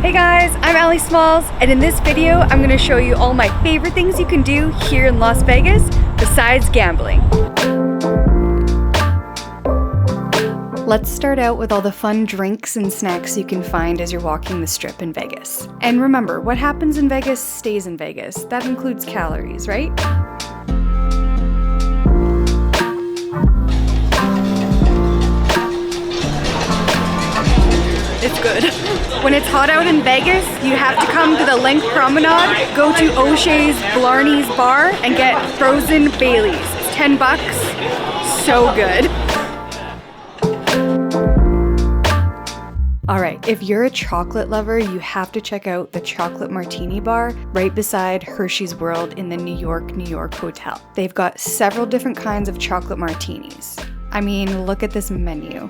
Hey guys, I'm Allie Smalls, and in this video, I'm gonna show you all my favorite things you can do here in Las Vegas besides gambling. Let's start out with all the fun drinks and snacks you can find as you're walking the strip in Vegas. And remember, what happens in Vegas stays in Vegas. That includes calories, right? It's good. When it's hot out in Vegas, you have to come to the Link Promenade, go to O'Shea's Blarney's Bar, and get frozen Baileys. It's $10. So good. Alright, if you're a chocolate lover, you have to check out the Chocolate Martini Bar right beside Hershey's World in the New York Hotel. They've got several different kinds of chocolate martinis. I mean, look at this menu.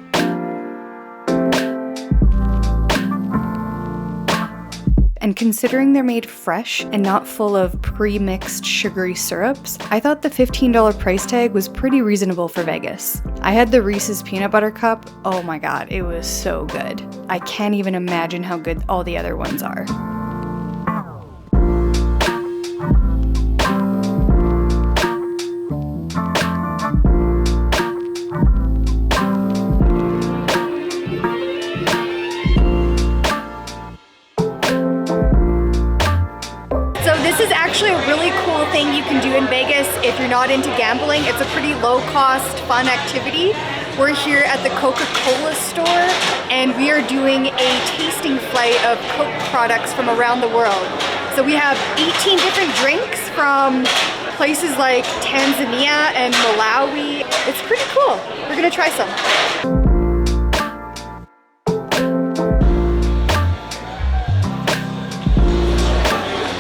And considering they're made fresh and not full of pre-mixed sugary syrups, I thought the $15 price tag was pretty reasonable for Vegas. I had the Reese's Peanut Butter Cup. Oh my god, it was so good. I can't even imagine how good all the other ones are. This is actually a really cool thing you can do in Vegas if you're not into gambling. It's a pretty low-cost, fun activity. We're here at the Coca-Cola store, and we are doing a tasting flight of Coke products from around the world. So we have 18 different drinks from places like Tanzania and Malawi. It's pretty cool. We're gonna try some.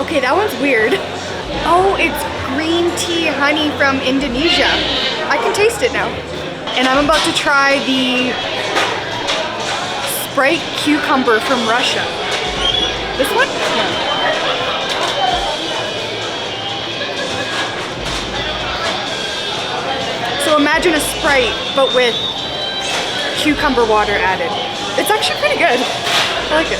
Okay, that one's weird. Oh, it's green tea honey from Indonesia. I can taste it now. And I'm about to try the Sprite cucumber from Russia. This one? No. So imagine a Sprite, but with cucumber water added. It's actually pretty good. I like it.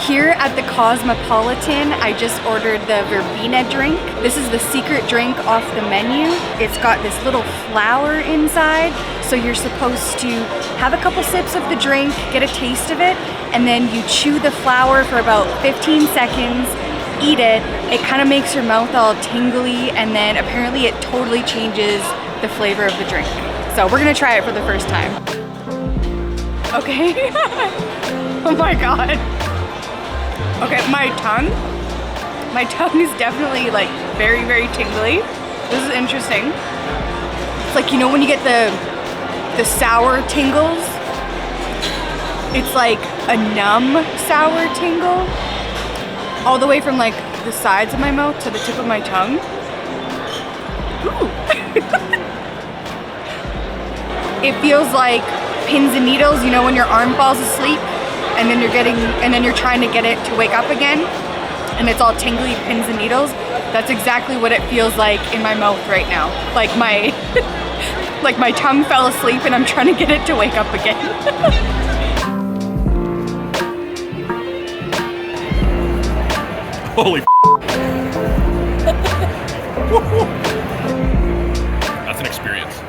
Here at the Cosmopolitan, I just ordered the verbena drink. This is the secret drink off the menu. It's got this little flower inside, so you're supposed to have a couple sips of the drink, get a taste of it, and then you chew the flower for about 15 seconds, eat it. It kind of makes your mouth all tingly, and then apparently it totally changes the flavor of the drink. So we're gonna try it for the first time. Okay. Oh my god. Okay, my tongue is definitely like very, very tingly. This is interesting. It's like, you know when you get the sour tingles? It's like a numb sour tingle. All the way from like the sides of my mouth to the tip of my tongue. Ooh. It feels like pins and needles, you know when your arm falls asleep? And then you're trying to get it to wake up again, and it's all tingly pins and needles. That's exactly what it feels like in my mouth right now. Like my tongue fell asleep and I'm trying to get it to wake up again. Holy That's an experience.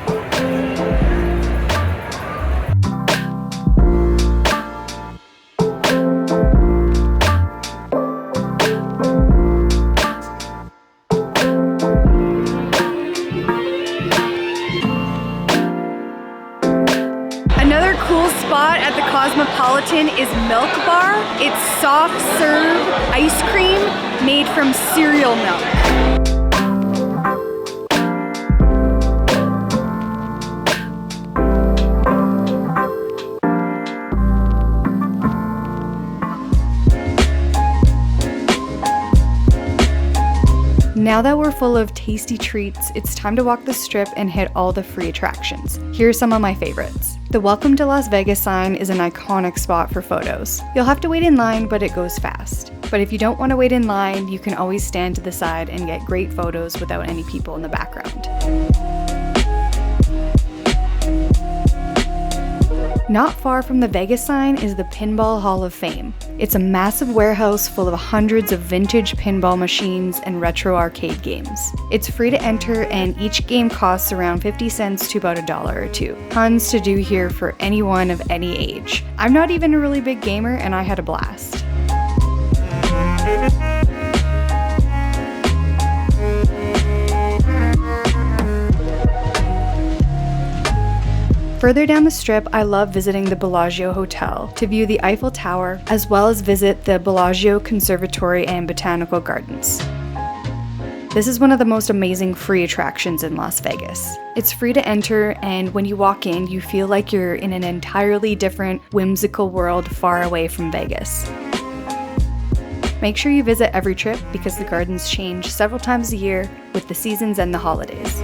Cool spot at the Cosmopolitan is Milk Bar. It's soft serve ice cream made from cereal milk. Now that we're full of tasty treats, it's time to walk the strip and hit all the free attractions. Here are some of my favorites. The Welcome to Las Vegas sign is an iconic spot for photos. You'll have to wait in line, but it goes fast. But if you don't want to wait in line, you can always stand to the side and get great photos without any people in the background. Not far from the Vegas sign is the Pinball Hall of Fame. It's a massive warehouse full of hundreds of vintage pinball machines and retro arcade games. It's free to enter and each game costs around 50 cents to about $1 or $2. Tons to do here for anyone of any age. I'm not even a really big gamer and I had a blast. Further down the strip, I love visiting the Bellagio Hotel to view the Eiffel Tower, as well as visit the Bellagio Conservatory and Botanical Gardens. This is one of the most amazing free attractions in Las Vegas. It's free to enter, and when you walk in, you feel like you're in an entirely different, whimsical world far away from Vegas. Make sure you visit every trip because the gardens change several times a year with the seasons and the holidays.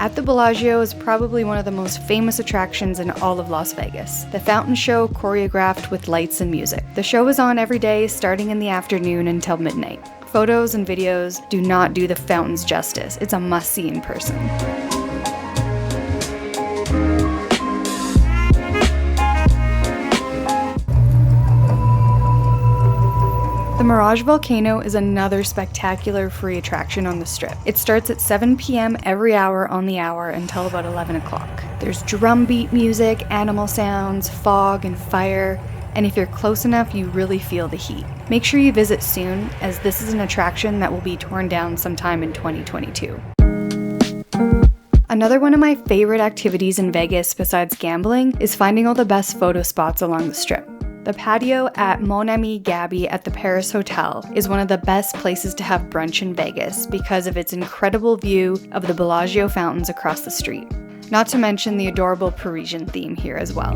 At the Bellagio is probably one of the most famous attractions in all of Las Vegas. The fountain show choreographed with lights and music. The show is on every day starting in the afternoon until midnight. Photos and videos do not do the fountains justice. It's a must-see in person. The Mirage Volcano is another spectacular free attraction on the Strip. It starts at 7 p.m. every hour on the hour until about 11 o'clock. There's drumbeat music, animal sounds, fog, and fire, and if you're close enough, you really feel the heat. Make sure you visit soon, as this is an attraction that will be torn down sometime in 2022. Another one of my favorite activities in Vegas besides gambling is finding all the best photo spots along the Strip. The patio at Mon Ami Gabi at the Paris Hotel is one of the best places to have brunch in Vegas because of its incredible view of the Bellagio Fountains across the street. Not to mention the adorable Parisian theme here as well.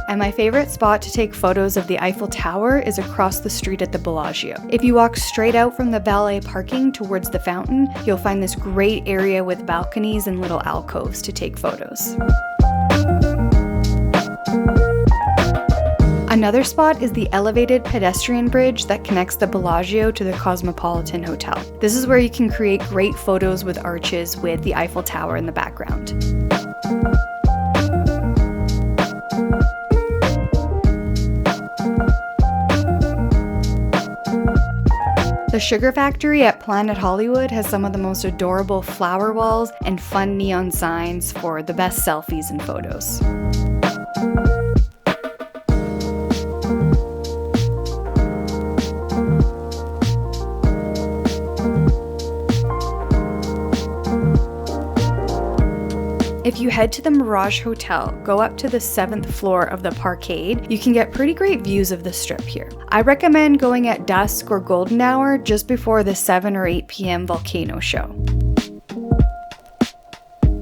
And my favorite spot to take photos of the Eiffel Tower is across the street at the Bellagio. If you walk straight out from the valet parking towards the fountain, you'll find this great area with balconies and little alcoves to take photos. Another spot is the elevated pedestrian bridge that connects the Bellagio to the Cosmopolitan Hotel. This is where you can create great photos with arches with the Eiffel Tower in the background. The Sugar Factory at Planet Hollywood has some of the most adorable flower walls and fun neon signs for the best selfies and photos. If you head to the Mirage Hotel, go up to the 7th floor of the parkade, you can get pretty great views of the Strip here. I recommend going at dusk or golden hour just before the 7 or 8 p.m. volcano show.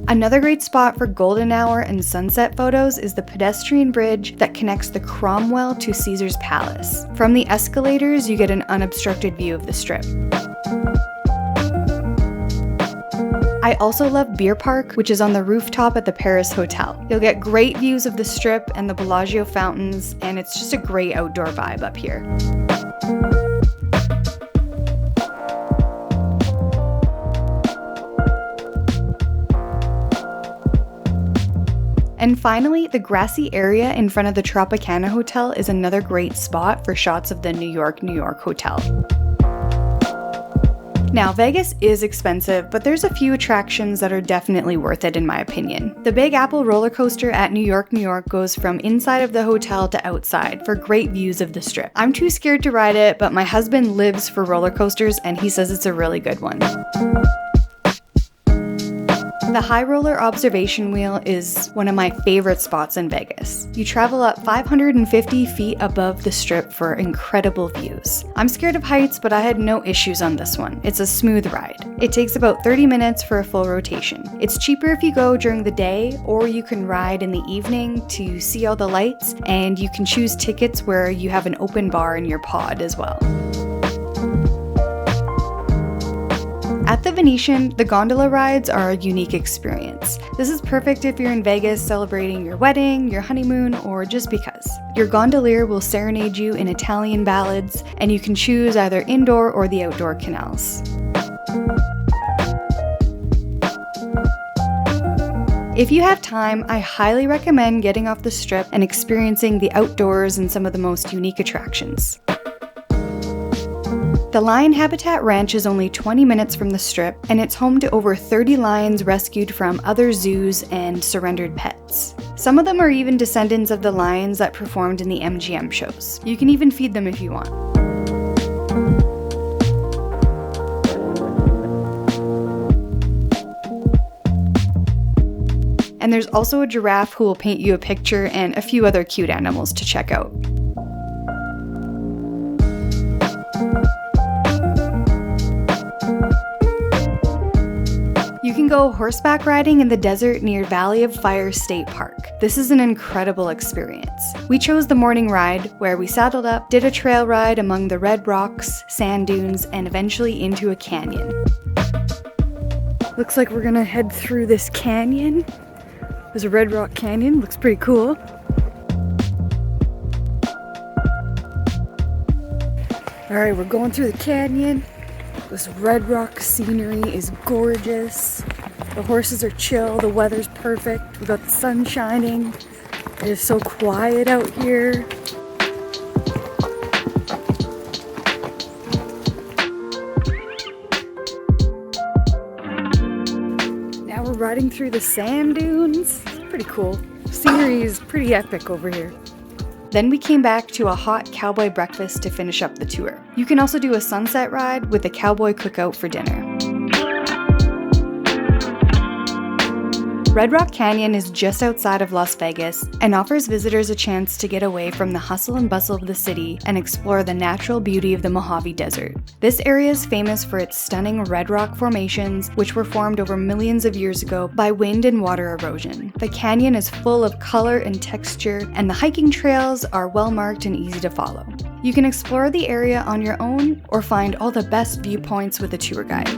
Another great spot for golden hour and sunset photos is the pedestrian bridge that connects the Cromwell to Caesar's Palace. From the escalators, you get an unobstructed view of the Strip. I also love Beer Park, which is on the rooftop at the Paris Hotel. You'll get great views of the Strip and the Bellagio Fountains, and it's just a great outdoor vibe up here. And finally, the grassy area in front of the Tropicana Hotel is another great spot for shots of the New York Hotel. Now, Vegas is expensive, but there's a few attractions that are definitely worth it in my opinion. The Big Apple roller coaster at New York goes from inside of the hotel to outside for great views of the Strip. I'm too scared to ride it, but my husband lives for roller coasters and he says it's a really good one. The High Roller Observation Wheel is one of my favorite spots in Vegas. You travel up 550 feet above the Strip for incredible views. I'm scared of heights, but I had no issues on this one. It's a smooth ride. It takes about 30 minutes for a full rotation. It's cheaper if you go during the day, or you can ride in the evening to see all the lights, and you can choose tickets where you have an open bar in your pod as well. At the Venetian, the gondola rides are a unique experience. This is perfect if you're in Vegas celebrating your wedding, your honeymoon, or just because. Your gondolier will serenade you in Italian ballads, and you can choose either indoor or the outdoor canals. If you have time, I highly recommend getting off the Strip and experiencing the outdoors and some of the most unique attractions. The Lion Habitat Ranch is only 20 minutes from the Strip, and it's home to over 30 lions rescued from other zoos and surrendered pets. Some of them are even descendants of the lions that performed in the MGM shows. You can even feed them if you want. And there's also a giraffe who will paint you a picture and a few other cute animals to check out. You can go horseback riding in the desert near Valley of Fire State Park. This is an incredible experience. We chose the morning ride, where we saddled up, did a trail ride among the red rocks, sand dunes, and eventually into a canyon. Looks like we're gonna head through this canyon. There's a red rock canyon, looks pretty cool. Alright, we're going through the canyon. This red rock scenery is gorgeous. The horses are chill, the weather's perfect. We got the sun shining. It is so quiet out here. Now we're riding through the sand dunes. It's pretty cool. Scenery is pretty epic over here. Then we came back to a hot cowboy breakfast to finish up the tour. You can also do a sunset ride with a cowboy cookout for dinner. Red Rock Canyon is just outside of Las Vegas and offers visitors a chance to get away from the hustle and bustle of the city and explore the natural beauty of the Mojave Desert. This area is famous for its stunning red rock formations, which were formed over millions of years ago by wind and water erosion. The canyon is full of color and texture, and the hiking trails are well marked and easy to follow. You can explore the area on your own or find all the best viewpoints with a tour guide.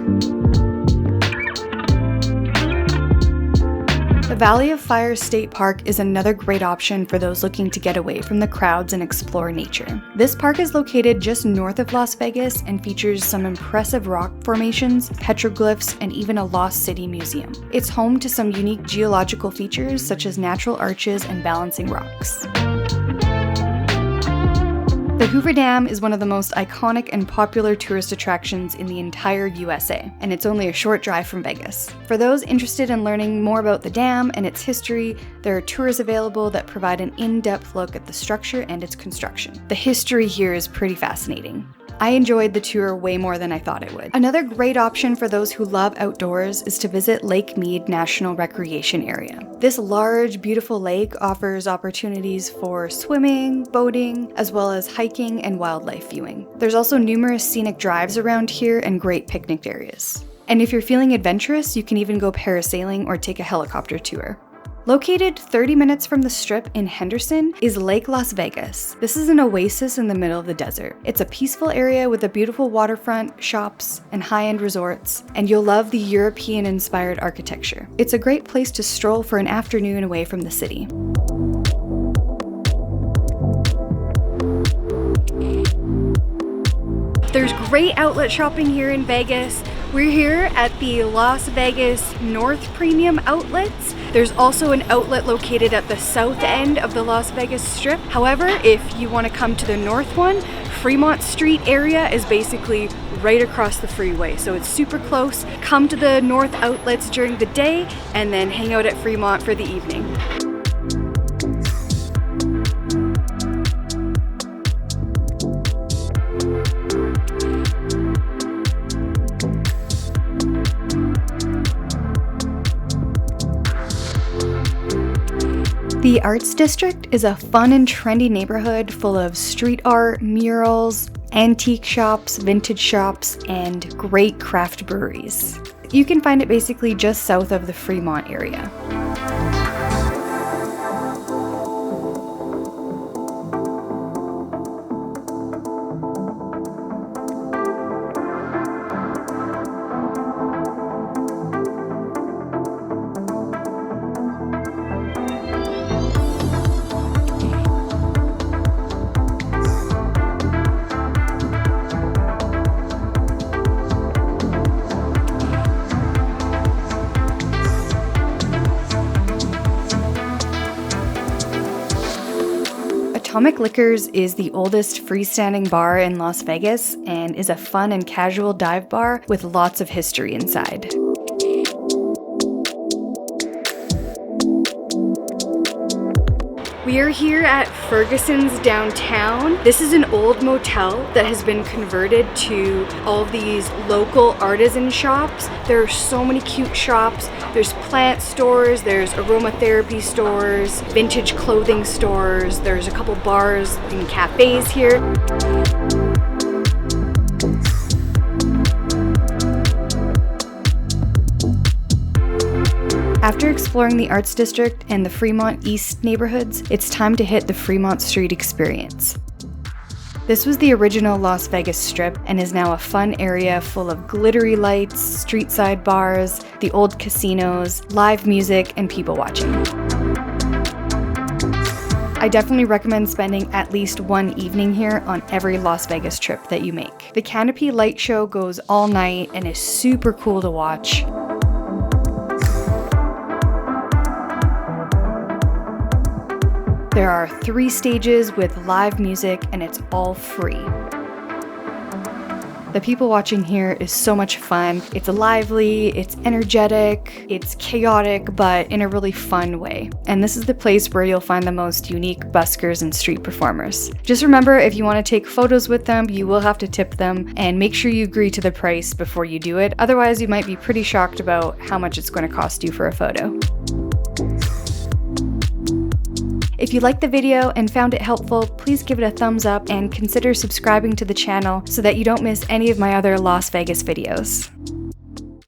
The Valley of Fire State Park is another great option for those looking to get away from the crowds and explore nature. This park is located just north of Las Vegas and features some impressive rock formations, petroglyphs, and even a lost city museum. It's home to some unique geological features such as natural arches and balancing rocks. The Hoover Dam is one of the most iconic and popular tourist attractions in the entire USA, and it's only a short drive from Vegas. For those interested in learning more about the dam and its history, there are tours available that provide an in-depth look at the structure and its construction. The history here is pretty fascinating. I enjoyed the tour way more than I thought it would. Another great option for those who love outdoors is to visit Lake Mead National Recreation Area. This large, beautiful lake offers opportunities for swimming, boating, as well as hiking and wildlife viewing. There's also numerous scenic drives around here and great picnic areas. And if you're feeling adventurous, you can even go parasailing or take a helicopter tour. Located 30 minutes from the Strip in Henderson is Lake Las Vegas. This is an oasis in the middle of the desert. It's a peaceful area with a beautiful waterfront, shops, and high-end resorts, and you'll love the European-inspired architecture. It's a great place to stroll for an afternoon away from the city. There's great outlet shopping here in Vegas. We're here at the Las Vegas North Premium Outlets. There's also an outlet located at the south end of the Las Vegas Strip. However, if you want to come to the north one, Fremont Street area is basically right across the freeway, so it's super close. Come to the north outlets during the day and then hang out at Fremont for the evening. The Arts District is a fun and trendy neighborhood full of street art, murals, antique shops, vintage shops, and great craft breweries. You can find it basically just south of the Fremont area. Atomic Liquors is the oldest freestanding bar in Las Vegas and is a fun and casual dive bar with lots of history inside. We are here at Fergusons Downtown. This is an old motel that has been converted to all of these local artisan shops. There are so many cute shops. There's plant stores, there's aromatherapy stores, vintage clothing stores, there's a couple bars and cafes here. After exploring the Arts District and the Fremont East neighborhoods, it's time to hit the Fremont Street experience. This was the original Las Vegas Strip and is now a fun area full of glittery lights, street-side bars, the old casinos, live music, and people watching. I definitely recommend spending at least one evening here on every Las Vegas trip that you make. The Canopy light show goes all night and is super cool to watch. There are 3 stages with live music and it's all free. The people watching here is so much fun. It's lively, it's energetic, it's chaotic, but in a really fun way. And this is the place where you'll find the most unique buskers and street performers. Just remember, if you want to take photos with them, you will have to tip them, and make sure you agree to the price before you do it. Otherwise, you might be pretty shocked about how much it's going to cost you for a photo. If you liked the video and found it helpful, please give it a thumbs up and consider subscribing to the channel so that you don't miss any of my other Las Vegas videos.